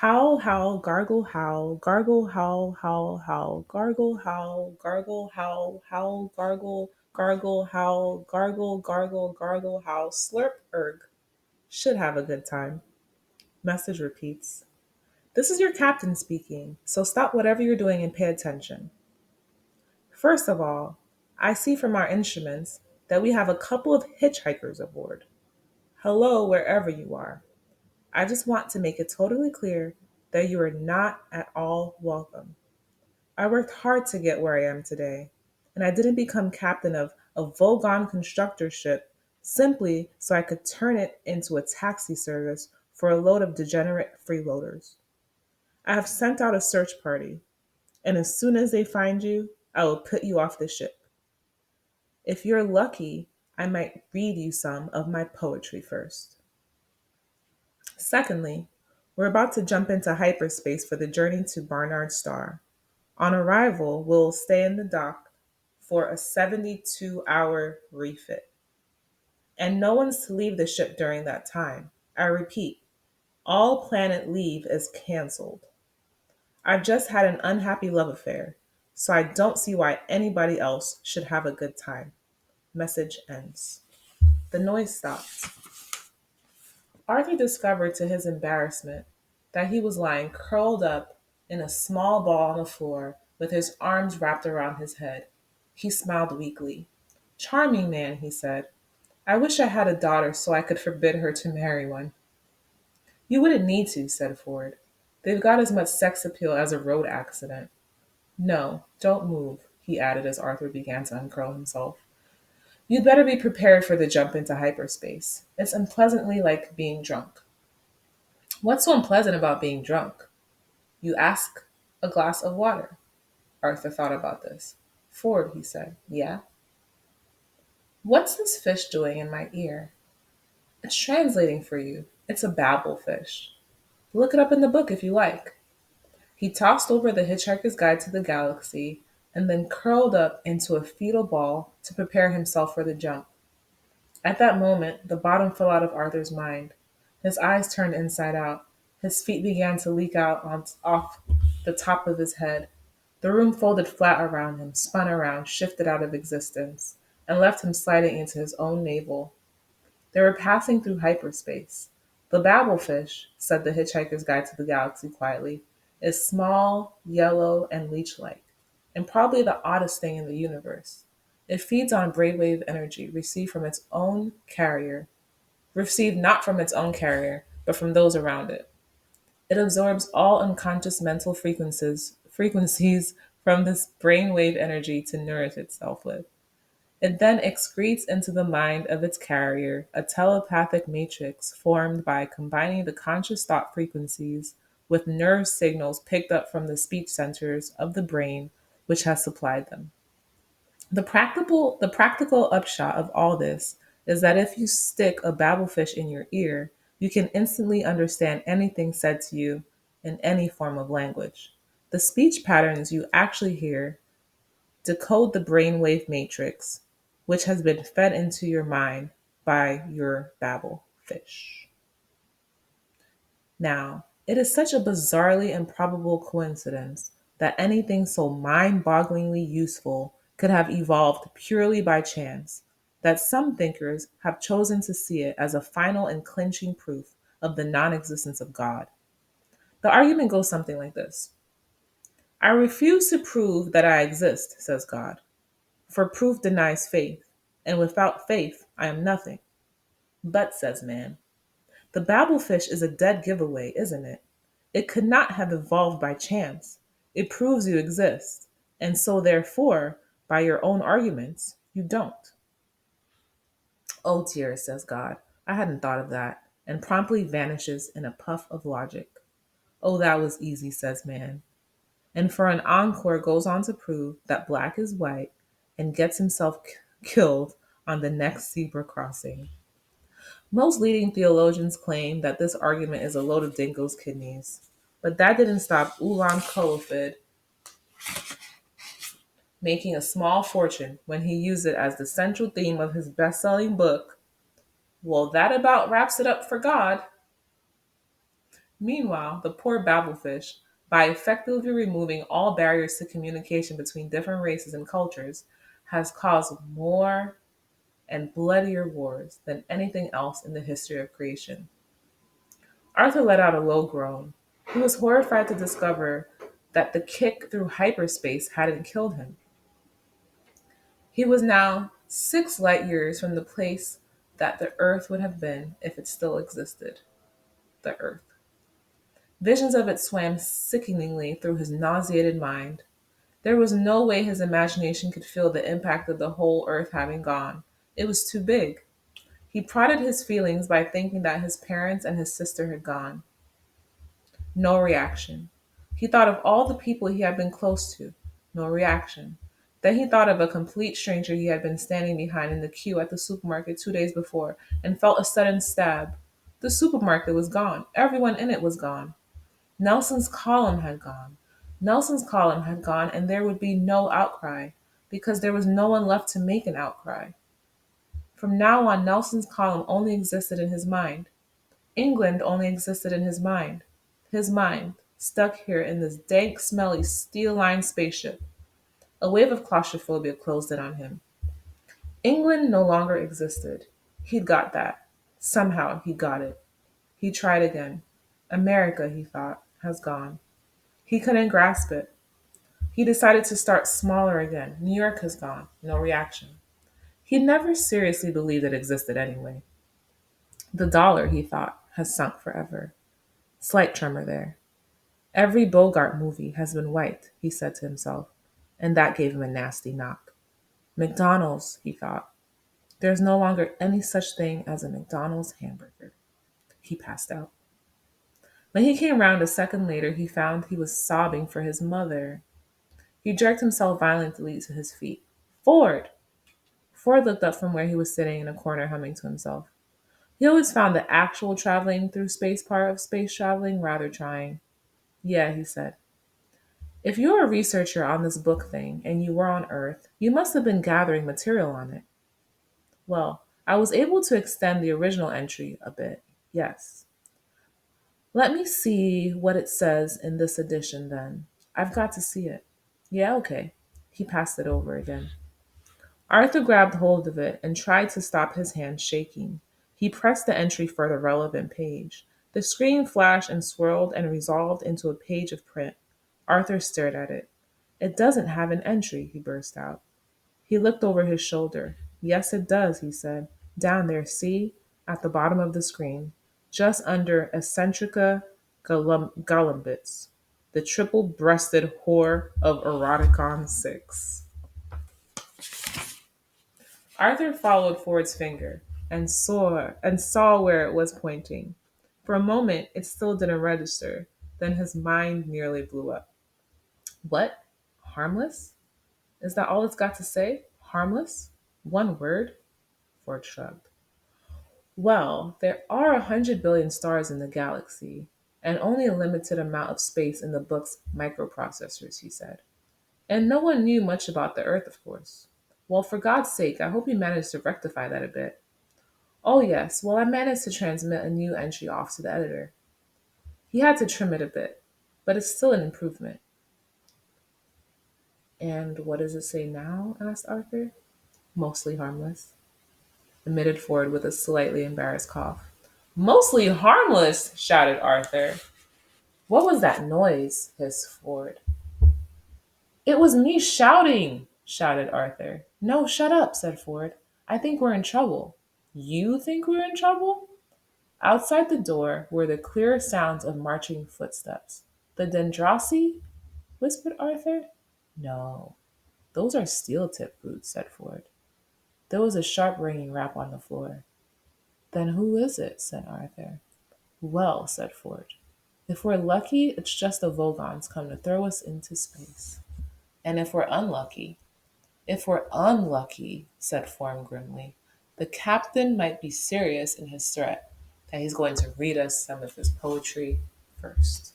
Howl, howl, gargle, howl, gargle, howl, howl, howl, gargle, howl, gargle, howl, howl, gargle, gargle, howl, gargle, gargle, gargle, howl, slurp, erg. Should have a good time. Message repeats. This is your captain speaking, so stop whatever you're doing and pay attention. First of all, I see from our instruments that we have a couple of hitchhikers aboard. Hello, wherever you are. I just want to make it totally clear that you are not at all welcome. I worked hard to get where I am today, and I didn't become captain of a Vogon constructor ship simply so I could turn it into a taxi service for a load of degenerate freeloaders. I have sent out a search party, and as soon as they find you, I will put you off the ship. If you're lucky, I might read you some of my poetry first. Secondly, we're about to jump into hyperspace for the journey to Barnard Star. On arrival, we'll stay in the dock for a 72-hour refit. And no one's to leave the ship during that time. I repeat, all planet leave is canceled. I've just had an unhappy love affair, so I don't see why anybody else should have a good time. Message ends. The noise stopped. Arthur discovered to his embarrassment that he was lying curled up in a small ball on the floor with his arms wrapped around his head. He smiled weakly. Charming man, he said. I wish I had a daughter so I could forbid her to marry one. You wouldn't need to, said Ford. They've got as much sex appeal as a road accident. No, don't move, he added as Arthur began to uncurl himself. You'd better be prepared for the jump into hyperspace. It's unpleasantly like being drunk. What's so unpleasant about being drunk? You ask a glass of water. Arthur thought about this. Ford, he said. Yeah? What's this fish doing in my ear? It's translating for you. It's a babble fish. Look it up in the book if you like. He tossed over the Hitchhiker's Guide to the Galaxy and then curled up into a fetal ball to prepare himself for the jump. At that moment, the bottom fell out of Arthur's mind. His eyes turned inside out. His feet began to leak out off the top of his head. The room folded flat around him, spun around, shifted out of existence, and left him sliding into his own navel. They were passing through hyperspace. The babblefish, said the Hitchhiker's Guide to the Galaxy quietly, is small, yellow, and leech-like, and probably the oddest thing in the universe. It feeds on brainwave energy received not from its own carrier, but from those around it. It absorbs all unconscious mental frequencies from this brainwave energy to nourish itself with. It then excretes into the mind of its carrier a telepathic matrix formed by combining the conscious thought frequencies with nerve signals picked up from the speech centers of the brain which has supplied them. The practical upshot of all this is that if you stick a babblefish in your ear, you can instantly understand anything said to you in any form of language. The speech patterns you actually hear decode the brainwave matrix, which has been fed into your mind by your babblefish. Now, it is such a bizarrely improbable coincidence that anything so mind bogglingly useful could have evolved purely by chance that some thinkers have chosen to see it as a final and clinching proof of the non existence of God. The argument goes something like this: I refuse to prove that I exist, says God, for proof denies faith, and without faith I am nothing. But, says man, the babblefish is a dead giveaway, isn't it? It could not have evolved by chance. It proves you exist, and so therefore, by your own arguments, you don't. Oh dear, says God, I hadn't thought of that, and promptly vanishes in a puff of logic. Oh, that was easy, says man, and for an encore goes on to prove that black is white and gets himself killed on the next zebra crossing. Most leading theologians claim that this argument is a load of dingo's kidneys, but that didn't stop Ulan Kolofid making a small fortune when he used it as the central theme of his best-selling book. Well, that about wraps it up for God. Meanwhile, the poor babblefish, by effectively removing all barriers to communication between different races and cultures, has caused more and bloodier wars than anything else in the history of creation. Arthur let out a low groan. He was horrified to discover that the kick through hyperspace hadn't killed him. He was now 6 light years from the place that the Earth would have been if it still existed. The Earth. Visions of it swam sickeningly through his nauseated mind. There was no way his imagination could feel the impact of the whole Earth having gone. It was too big. He prodded his feelings by thinking that his parents and his sister had gone. No reaction. He thought of all the people he had been close to. No reaction. Then he thought of a complete stranger he had been standing behind in the queue at the supermarket 2 days before and felt a sudden stab. The supermarket was gone. Everyone in it was gone. Nelson's column had gone. Nelson's column had gone, and there would be no outcry because there was no one left to make an outcry. From now on, Nelson's column only existed in his mind. England only existed in his mind. His mind, stuck here in this dank, smelly, steel lined spaceship. A wave of claustrophobia closed in on him. England no longer existed. He'd got that. Somehow he got it. He tried again. America, he thought, has gone. He couldn't grasp it. He decided to start smaller again. New York has gone. No reaction. He'd never seriously believed it existed anyway. The dollar, he thought, has sunk forever. Slight tremor there. Every Bogart movie has been wiped, he said to himself, and that gave him a nasty knock. McDonald's, he thought. There's no longer any such thing as a McDonald's hamburger. He passed out. When he came round a second later, he found he was sobbing for his mother. He jerked himself violently to his feet. Ford! Ford looked up from where he was sitting in a corner humming to himself. He always found the actual traveling through space part of space traveling rather trying. Yeah, he said. If you're a researcher on this book thing and you were on Earth, you must have been gathering material on it. Well, I was able to extend the original entry a bit, yes. Let me see what it says in this edition then. I've got to see it. Yeah, okay. He passed it over again. Arthur grabbed hold of it and tried to stop his hand shaking. He pressed the entry for the relevant page. The screen flashed and swirled and resolved into a page of print. Arthur stared at it. It doesn't have an entry, he burst out. He looked over his shoulder. Yes, it does, he said. Down there, see? At the bottom of the screen. Just under Eccentrica Golumbits, the triple-breasted whore of Eroticon 6. Arthur followed Ford's finger and saw where it was pointing. For a moment, it still didn't register. Then his mind nearly blew up. What? Harmless? Is that all it's got to say? Harmless? One word? Ford shrugged. Well, there are 100 billion stars in the galaxy, and only a limited amount of space in the book's microprocessors, he said. And no one knew much about the Earth, of course. Well, for God's sake, I hope you managed to rectify that a bit. Oh, yes, well, I managed to transmit a new entry off to the editor. He had to trim it a bit, but it's still an improvement. And what does it say now? Asked Arthur. Mostly harmless, admitted Ford with a slightly embarrassed cough. Mostly harmless, shouted Arthur. What was that noise? Hissed Ford. It was me shouting, shouted Arthur. No, shut up, said Ford. I think we're in trouble. You think we're in trouble? Outside the door were the clear sounds of marching footsteps. The Dendrasi? Whispered Arthur. No, those are steel-tipped boots, said Ford. There was a sharp ringing rap on the floor. Then who is it? Said Arthur. Well, said Ford, if we're lucky, it's just the Vogons come to throw us into space. And if we're unlucky, said Form grimly, the captain might be serious in his threat that he's going to read us some of his poetry first.